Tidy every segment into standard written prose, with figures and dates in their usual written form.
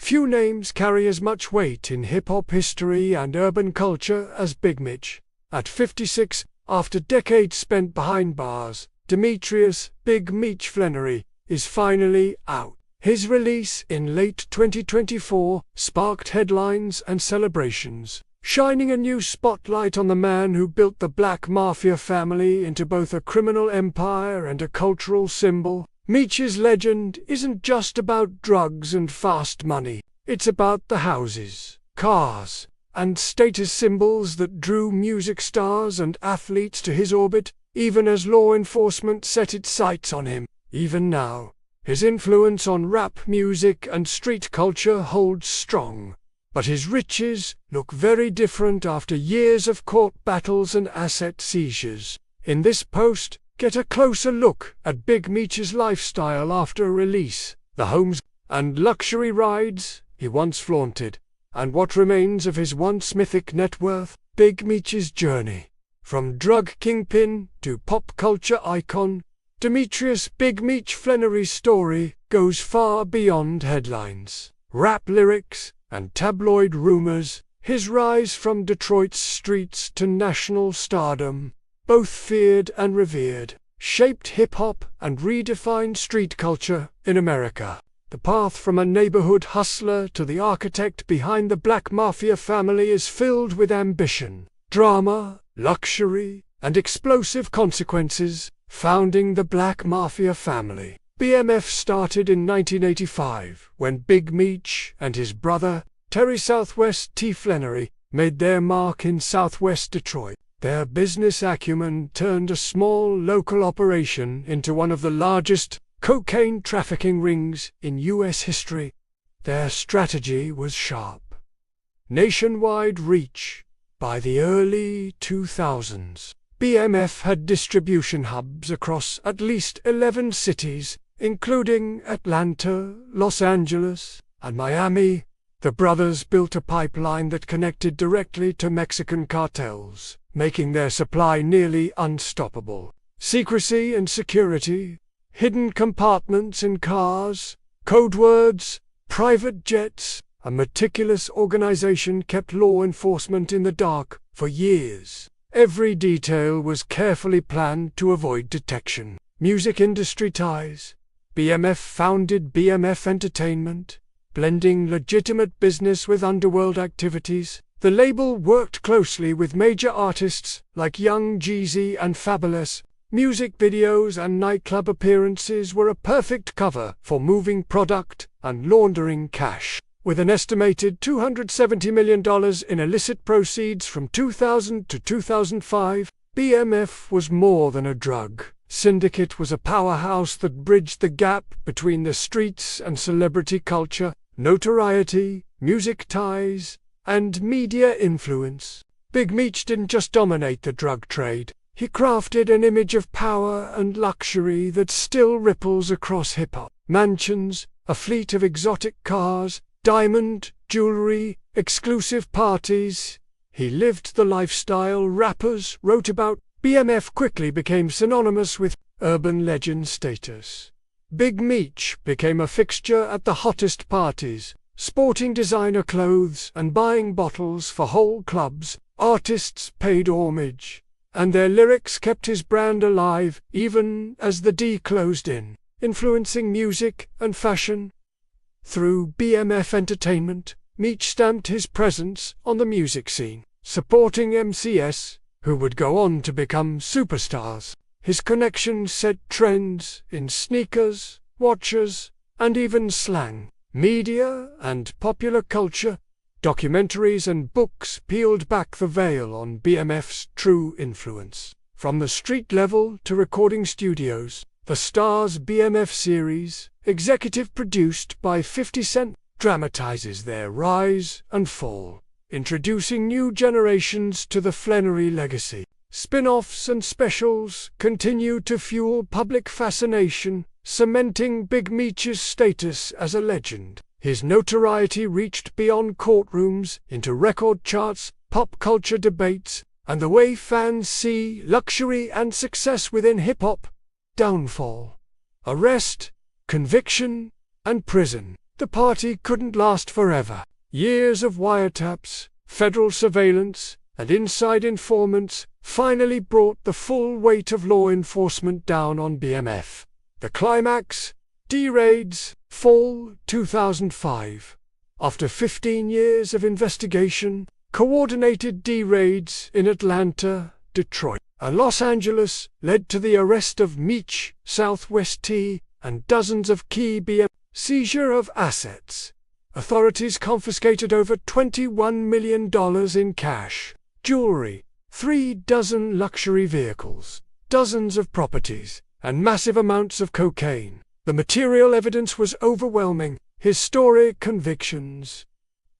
Few names carry as much weight in hip-hop history and urban culture as Big Meech. At 56, after decades spent behind bars, Demetrius "Big Meech" Flenory is finally out. His release in late 2024 sparked headlines and celebrations, shining a new spotlight on the man who built the Black Mafia family into both a criminal empire and a cultural symbol. Meech's legend isn't just about drugs and fast money. It's about the houses, cars, and status symbols that drew music stars and athletes to his orbit, even as law enforcement set its sights on him. Even now, his influence on rap music and street culture holds strong. But his riches look very different after years of court battles and asset seizures. In this post, get a closer look at Big Meech's lifestyle after a release, the homes and luxury rides he once flaunted, and what remains of his once mythic net worth. Big Meech's journey, from drug kingpin to pop culture icon, Demetrius "Big Meech" Flenory's story goes far beyond headlines, rap lyrics, and tabloid rumors. His rise from Detroit's streets to national stardom, both feared and revered, shaped hip-hop and redefined street culture in America. The path from a neighborhood hustler to the architect behind the Black Mafia family is filled with ambition, drama, luxury, and explosive consequences. Founding the Black Mafia family, BMF started in 1985 when Big Meech and his brother, Terry Southwest T. Flenory, made their mark in Southwest Detroit. Their business acumen turned a small local operation into one of the largest cocaine trafficking rings in U.S. history. Their strategy was sharp. Nationwide reach. By the early 2000s, BMF had distribution hubs across at least 11 cities, including Atlanta, Los Angeles, and Miami. The brothers built a pipeline that connected directly to Mexican cartels, making their supply nearly unstoppable. Secrecy and security, hidden compartments in cars, code words, private jets, a meticulous organization kept law enforcement in the dark for years. Every detail was carefully planned to avoid detection. Music industry ties. BMF founded BMF Entertainment, blending legitimate business with underworld activities. The label worked closely with major artists like Young Jeezy and Fabulous. Music videos and nightclub appearances were a perfect cover for moving product and laundering cash. With an estimated $270 million in illicit proceeds from 2000 to 2005, BMF was more than a drug syndicate. Was a powerhouse that bridged the gap between the streets and celebrity culture, notoriety, music ties, and media influence. Big Meech didn't just dominate the drug trade. He crafted an image of power and luxury that still ripples across hip-hop. Mansions, a fleet of exotic cars, diamond jewelry, exclusive parties. He lived the lifestyle rappers wrote about. BMF quickly became synonymous with urban legend status. Big Meech became a fixture at the hottest parties, sporting designer clothes and buying bottles for whole clubs. Artists paid homage, and their lyrics kept his brand alive even as the D closed in, influencing music and fashion. Through BMF Entertainment, Meech stamped his presence on the music scene, supporting MCs, who would go on to become superstars. His connections set trends in sneakers, watches, and even slang. Media and popular culture, documentaries and books peeled back the veil on BMF's true influence. From the street level to recording studios, the Stars BMF series, executive produced by 50 Cent, dramatizes their rise and fall, introducing new generations to the Flenory legacy. Spin-offs and specials continue to fuel public fascination, cementing Big Meech's status as a legend. His notoriety reached beyond courtrooms into record charts, pop culture debates, and the way fans see luxury and success within hip-hop. Downfall, arrest, conviction, and prison. the party couldn't last forever. Years of wiretaps, federal surveillance, and inside informants finally brought the full weight of law enforcement down on BMF. The Climax, D-Raids, Fall 2005. After 15 years of investigation, coordinated D-Raids in Atlanta, Detroit, and Los Angeles led to the arrest of Meech, Southwest T, and dozens of key BMF. Seizure of assets. Authorities confiscated over $21 million in cash, jewelry, 36 luxury vehicles, dozens of properties, and massive amounts of cocaine. The material evidence was overwhelming. Historic convictions.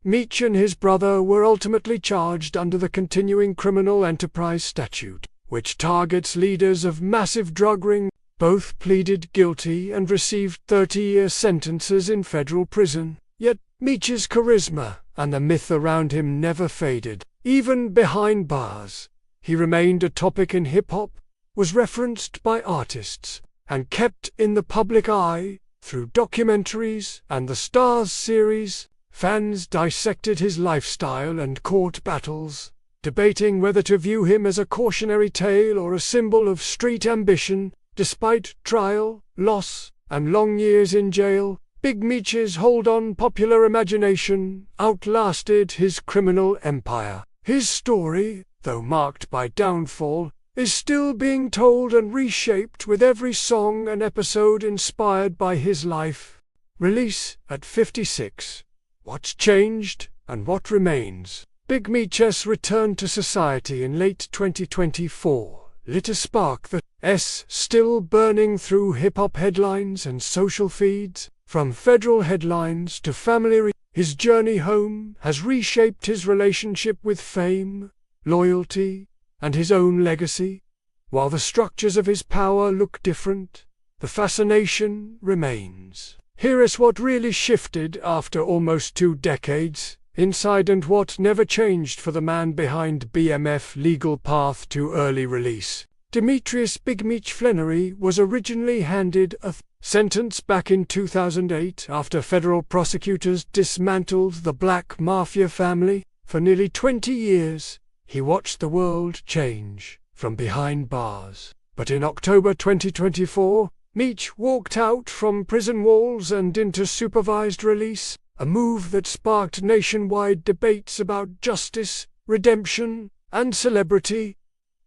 Meech and his brother were ultimately charged under the Continuing Criminal Enterprise Statute, which targets leaders of massive drug rings. Both pleaded guilty and received 30-year sentences in federal prison. Yet, Meech's charisma and the myth around him never faded. Even behind bars, he remained a topic in hip-hop, was referenced by artists, and kept in the public eye through documentaries and the Stars series. Fans dissected his lifestyle and court battles, debating whether to view him as a cautionary tale or a symbol of street ambition. Despite trial, loss, and long years in jail, Big Meech's hold on popular imagination outlasted his criminal empire. His story, though marked by downfall, is still being told and reshaped with every song and episode inspired by his life. Release at 56. What's changed and what remains? Big Meech's return to society in late 2024 lit a spark that's still burning through hip-hop headlines and social feeds. From federal headlines to family, his journey home has reshaped his relationship with fame, loyalty, and his own legacy. While the structures of his power look different, the fascination remains. Here is what really shifted after almost 2 decades. Inside and what never changed for the man behind BMF legal path to early release. Demetrius Big Meech Flenory was originally handed a sentence back in 2008 after federal prosecutors dismantled the Black Mafia family. For nearly 20 years, he watched the world change from behind bars. But in October 2024, Meech walked out from prison walls and into supervised release. A move that sparked nationwide debates about justice, redemption, and celebrity.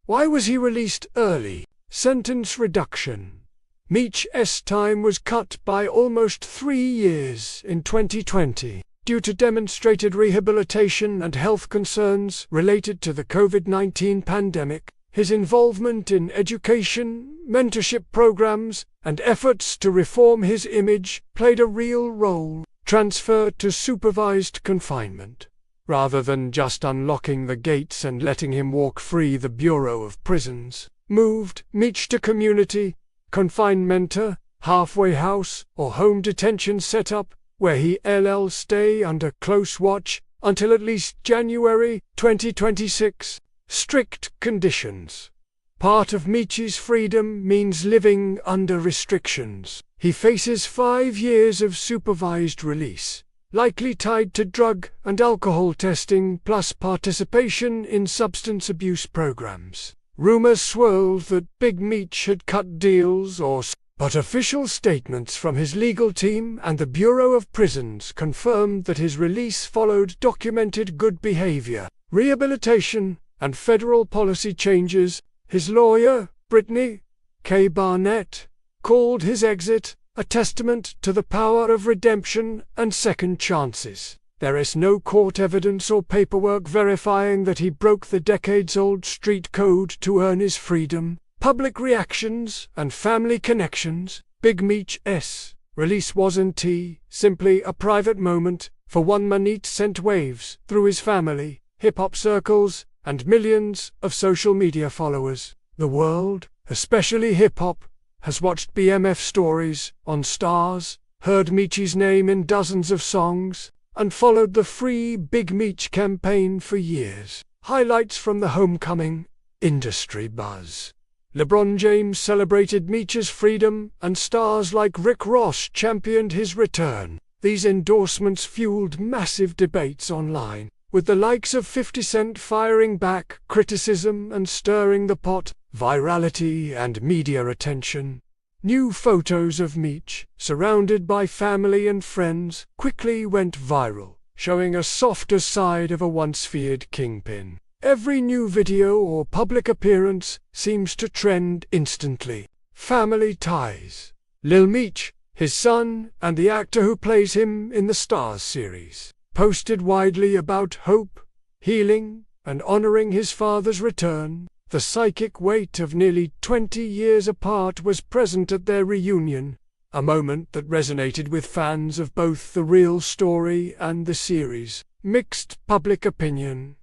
Why was he released early? Sentence reduction. Meech's time was cut by almost 3 years in 2020 due to demonstrated rehabilitation and health concerns related to the COVID-19 pandemic. His involvement in education, mentorship programs, and efforts to reform his image played a real role. Transferred to supervised confinement. Rather than just unlocking the gates and letting him walk free, the Bureau of Prisons moved Meech to community confinement, halfway house, or home detention setup, where he'll stay under close watch until at least January 2026. Strict conditions. Part of Meech's freedom means living under restrictions. He faces 5 years of supervised release, likely tied to drug and alcohol testing plus participation in substance abuse programs. Rumors swirled that Big Meech had cut deals but official statements from his legal team and the Bureau of Prisons confirmed that his release followed documented good behavior, rehabilitation, and federal policy changes. His lawyer, Brittany K. Barnett, called his exit a testament to the power of redemption and second chances. There is no court evidence or paperwork verifying that he broke the decades-old street code to earn his freedom. Public reactions and family connections. Big Meech's release wasn't simply a private moment. For one, Manit sent waves through his family, hip-hop circles, and millions of social media followers. The world, especially hip-hop, has watched BMF stories on Stars, heard Meech's name in dozens of songs, and followed the Free Big Meech campaign for years. Highlights from the homecoming. Industry buzz. LeBron James celebrated Meech's freedom, and stars like Rick Ross championed his return. These endorsements fueled massive debates online, with the likes of 50 Cent firing back criticism and stirring the pot, virality and media attention. New photos of Meech, surrounded by family and friends, quickly went viral, showing a softer side of a once feared kingpin. Every new video or public appearance seems to trend instantly. Family ties. Lil Meech, his son, and the actor who plays him in the Stars series, posted widely about hope, healing, and honoring his father's return. The psychic weight of nearly 20 years apart was present at their reunion, a moment that resonated with fans of both the real story and the series. Mixed public opinion.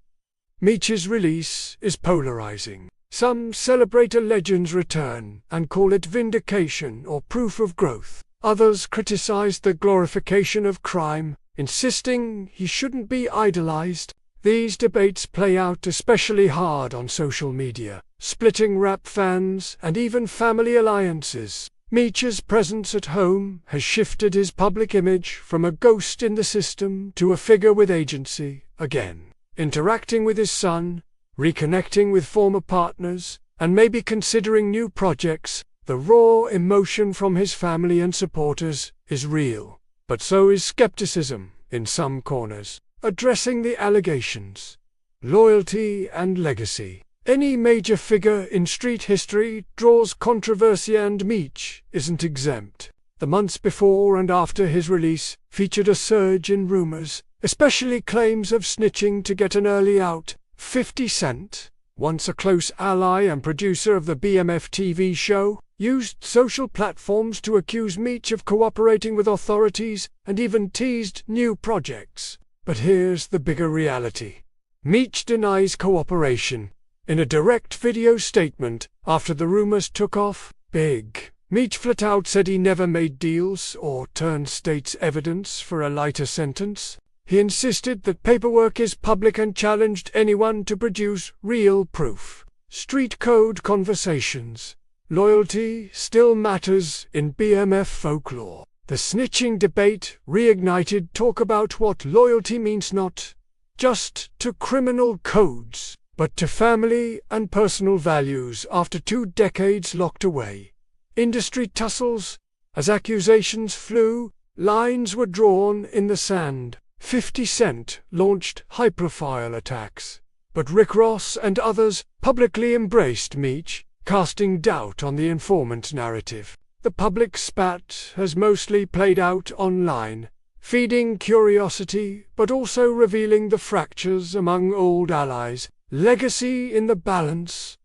Meech's release is polarizing. Some celebrate a legend's return and call it vindication or proof of growth. Others criticize the glorification of crime, insisting he shouldn't be idolized. These debates play out especially hard on social media, splitting rap fans and even family alliances. Meech's presence at home has shifted his public image from a ghost in the system to a figure with agency again, interacting with his son, reconnecting with former partners, and maybe considering new projects. The raw emotion from his family and supporters is real, but so is skepticism in some corners. Addressing the allegations. Loyalty and legacy. Any major figure in street history draws controversy, and Meech isn't exempt. The months before and after his release featured a surge in rumors, especially claims of snitching to get an early out. 50 Cent, once a close ally and producer of the BMF TV show, used social platforms to accuse Meech of cooperating with authorities and even teased new projects. But here's the bigger reality. Meech denies cooperation. In a direct video statement after the rumors took off, Meech flat out said he never made deals or turned state's evidence for a lighter sentence. He insisted that paperwork is public and challenged anyone to produce real proof. Street code conversations. Loyalty still matters in BMF folklore. The snitching debate reignited talk about what loyalty means, not just to criminal codes, but to family and personal values after 2 decades locked away. Industry tussles. As accusations flew, lines were drawn in the sand. 50 Cent launched high-profile attacks, but Rick Ross and others publicly embraced Meech, casting doubt on the informant narrative. The public spat has mostly played out online, feeding curiosity but also revealing the fractures among old allies. Legacy in the balance.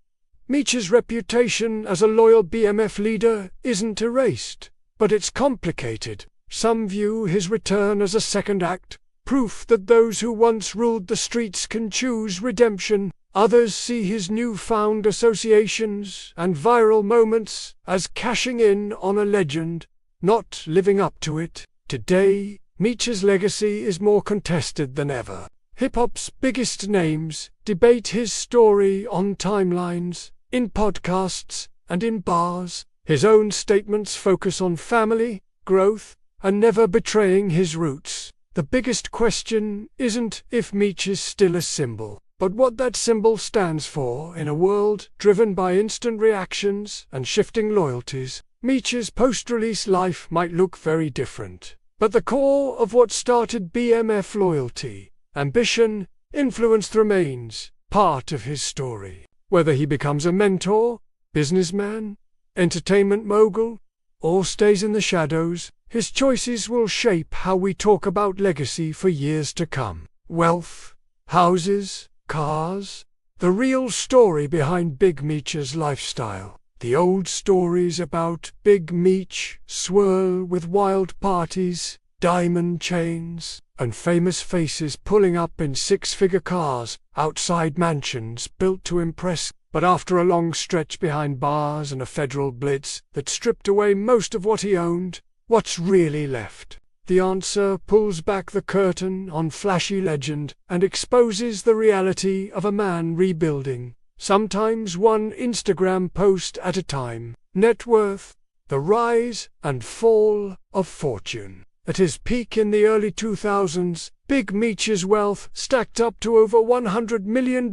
Meech's reputation as a loyal BMF leader isn't erased, but it's complicated. Some view his return as a second act, proof that those who once ruled the streets can choose redemption. Others see his newfound associations and viral moments as cashing in on a legend, not living up to it. Today, Meech's legacy is more contested than ever. Hip-hop's biggest names debate his story on timelines, in podcasts, and in bars. His own statements focus on family, growth, and never betraying his roots. The biggest question isn't if Meech is still a symbol, but what that symbol stands for in a world driven by instant reactions and shifting loyalties. Meech's post-release life might look very different, but the core of what started BMF, loyalty, ambition, influence, remains part of his story. Whether he becomes a mentor, businessman, entertainment mogul, or stays in the shadows, his choices will shape how we talk about legacy for years to come. Wealth, houses, cars, the real story behind Big Meech's lifestyle. The old stories about Big Meech swirl with wild parties, diamond chains, and famous faces pulling up in 6-figure cars outside mansions built to impress. But after a long stretch behind bars and a federal blitz that stripped away most of what he owned, what's really left? The answer pulls back the curtain on flashy legend and exposes the reality of a man rebuilding, sometimes one Instagram post at a time. Net worth, the rise and fall of fortune. At his peak in the early 2000s, Big Meech's wealth stacked up to over $100 million.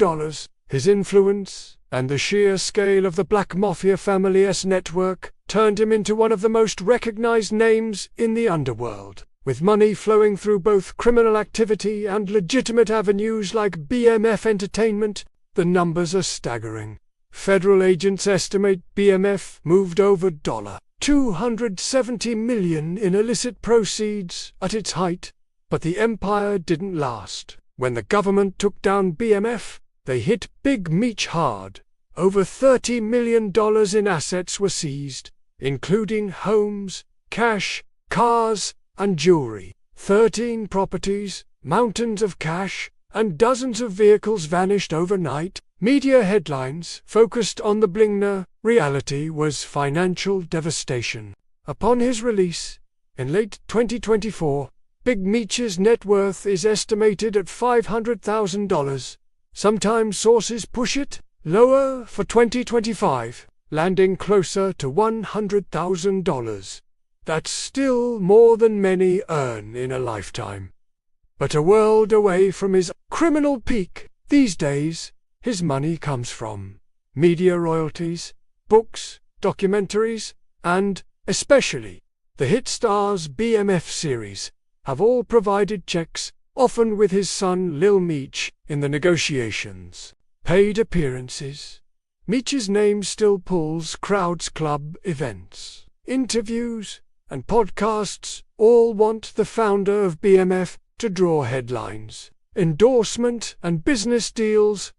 His influence, and the sheer scale of the Black Mafia family's network, turned him into one of the most recognized names in the underworld. With money flowing through both criminal activity and legitimate avenues like BMF Entertainment, the numbers are staggering. Federal agents estimate BMF moved over $270 million in illicit proceeds at its height. But the empire didn't last. When the government took down BMF, they hit Big Meech hard. Over $30 million in assets were seized, including homes, cash, cars, and jewelry. 13 properties, mountains of cash, and dozens of vehicles vanished overnight. Media headlines focused on the blinger. Reality was financial devastation. Upon his release, in late 2024, Big Meech's net worth is estimated at $500,000. Sometimes sources push it lower for 2025, landing closer to $100,000. That's still more than many earn in a lifetime. But a world away from his criminal peak, these days, his money comes from media royalties, books, documentaries, and, especially, the hit Star's BMF series, have all provided checks, often with his son Lil Meech in the negotiations. Paid appearances. Meech's name still pulls crowds, club events, interviews, and podcasts all want the founder of BMF to draw headlines. Endorsement and business deals,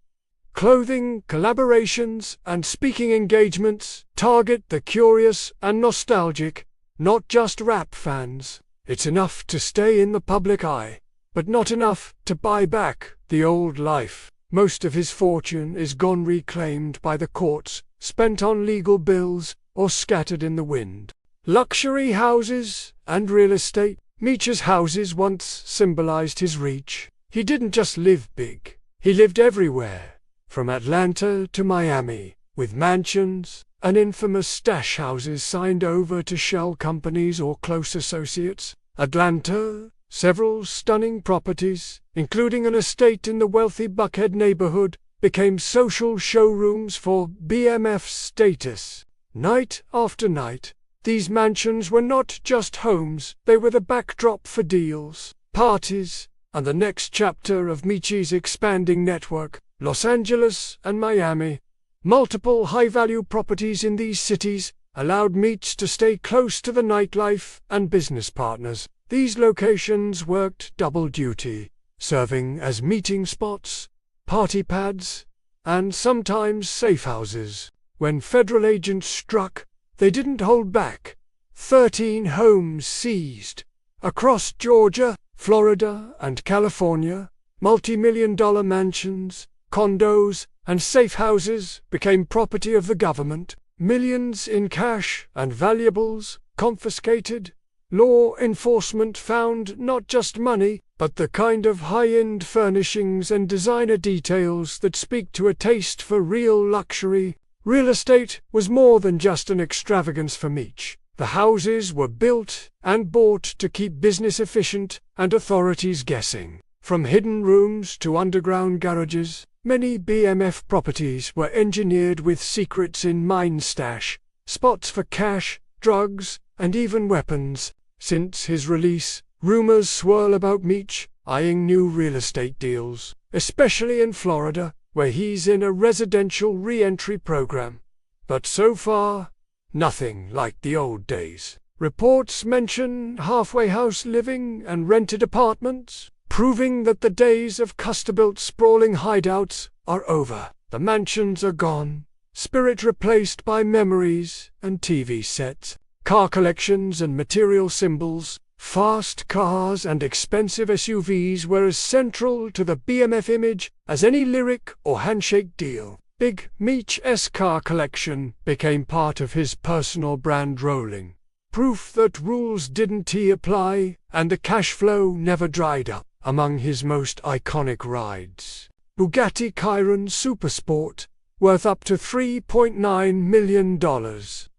clothing collaborations, and speaking engagements target the curious and nostalgic, not just rap fans. It's enough to stay in the public eye, but not enough to buy back the old life. Most of his fortune is gone, reclaimed by the courts, spent on legal bills, or scattered in the wind. Luxury houses and real estate. Meech's houses once symbolized his reach. He didn't just live big, he lived everywhere, from Atlanta to Miami, with mansions and infamous stash houses signed over to shell companies or close associates. Atlanta, several stunning properties, including an estate in the wealthy Buckhead neighborhood, became social showrooms for BMF's status. Night after night, these mansions were not just homes, they were the backdrop for deals, parties, and the next chapter of Meech's expanding network. Los Angeles and Miami. Multiple high-value properties in these cities allowed Meech to stay close to the nightlife and business partners. These locations worked double duty, serving as meeting spots, party pads, and sometimes safe houses. When federal agents struck, they didn't hold back. 13 homes seized. Across Georgia, Florida, and California, multi-million-dollar mansions, condos, and safe houses became property of the government. Millions in cash and valuables confiscated. Law enforcement found not just money, but the kind of high-end furnishings and designer details that speak to a taste for real luxury. Real estate was more than just an extravagance for Meech. The houses were built and bought to keep business efficient and authorities guessing. From hidden rooms to underground garages, many BMF properties were engineered with secrets in mine stash, spots for cash, drugs, and even weapons. Since his release, rumors swirl about Meech eyeing new real estate deals, especially in Florida, where he's in a residential re-entry program. But so far, nothing like the old days. Reports mention halfway house living and rented apartments, proving that the days of custom-built sprawling hideouts are over. The mansions are gone, spirit replaced by memories and TV sets, car collections and material symbols. Fast cars and expensive SUVs were as central to the BMF image as any lyric or handshake deal. Big Meech's car collection became part of his personal brand, rolling proof that rules didn't apply and the cash flow never dried up. Among his most iconic rides, Bugatti Chiron Supersport, worth up to $3.9 million.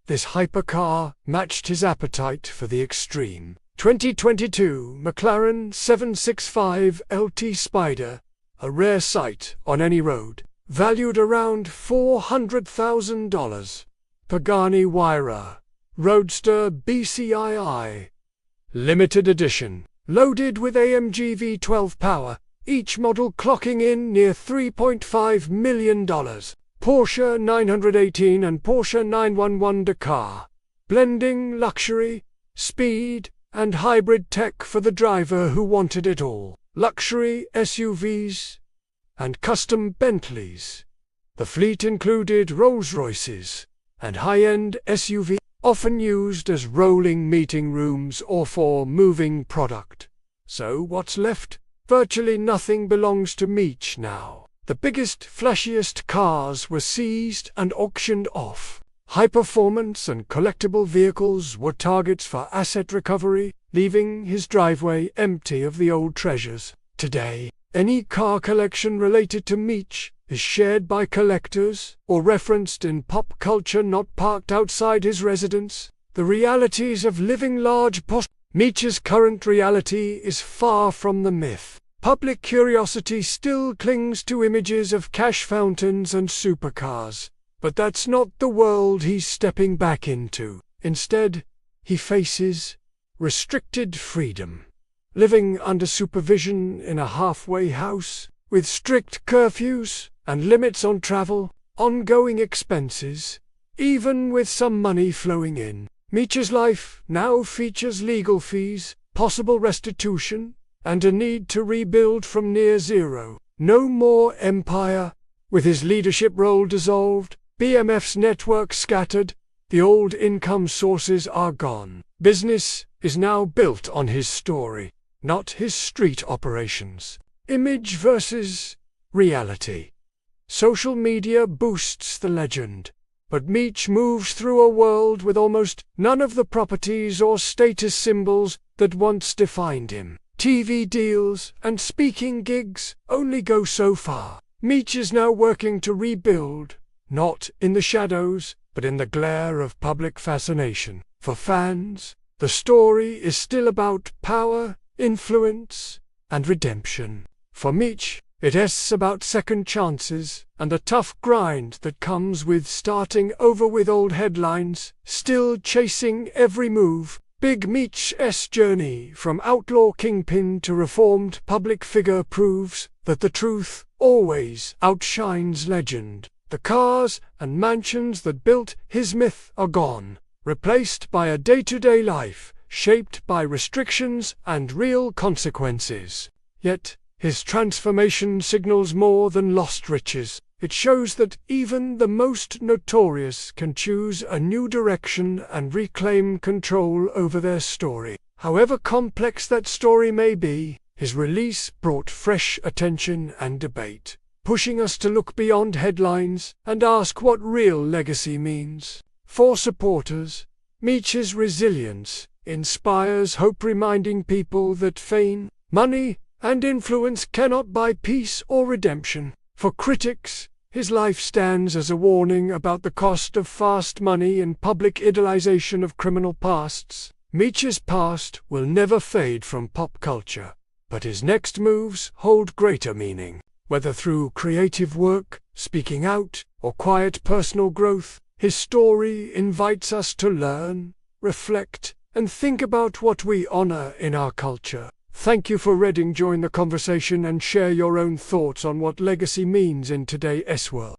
This hypercar matched his appetite for the extreme. 2022 McLaren 765 LT Spider, a rare sight on any road, valued around $400,000. Pagani Huayra Roadster BCII, limited edition, loaded with AMG V12 power, each model clocking in near $3.5 million. Porsche 918 and Porsche 911 Dakar, blending luxury, speed, and hybrid tech for the driver who wanted it all. Luxury SUVs and custom Bentleys. The fleet included Rolls-Royces and high-end SUVs, often used as rolling meeting rooms or for moving product. So what's left? Virtually nothing belongs to Meech now. The biggest, flashiest cars were seized and auctioned off. High-performance and collectible vehicles were targets for asset recovery, leaving his driveway empty of the old treasures. Today, any car collection related to Meech is shared by collectors or referenced in pop culture, not parked outside his residence. The realities of living large Meech's current reality is far from the myth. Public curiosity still clings to images of cash fountains and supercars, but that's not the world he's stepping back into. Instead, he faces restricted freedom, living under supervision in a halfway house, with strict curfews and limits on travel, ongoing expenses, even with some money flowing in. Meech's life now features legal fees, possible restitution, and a need to rebuild from near zero. No more empire. With his leadership role dissolved, BMF's network scattered, the old income sources are gone. Business is now built on his story, not his street operations. Image versus reality. Social media boosts the legend, but Meech moves through a world with almost none of the properties or status symbols that once defined him. TV deals and speaking gigs only go so far. Meech is now working to rebuild, not in the shadows, but in the glare of public fascination. For fans, the story is still about power, influence, and redemption. For Meech, it is about second chances and the tough grind that comes with starting over with old headlines, still chasing every move. Big Meech's journey from outlaw kingpin to reformed public figure proves that the truth always outshines legend. The cars and mansions that built his myth are gone, replaced by a day-to-day life shaped by restrictions and real consequences. Yet, his transformation signals more than lost riches. It shows that even the most notorious can choose a new direction and reclaim control over their story. However complex that story may be, his release brought fresh attention and debate, pushing us to look beyond headlines and ask what real legacy means. For supporters, Meech's resilience inspires hope, reminding people that fame, money, and influence cannot buy peace or redemption. For critics, his life stands as a warning about the cost of fast money and public idolization of criminal pasts. Meech's past will never fade from pop culture, but his next moves hold greater meaning. Whether through creative work, speaking out, or quiet personal growth, his story invites us to learn, reflect, and think about what we honor in our culture. Thank you for reading. Join the conversation and share your own thoughts on what legacy means in today's world.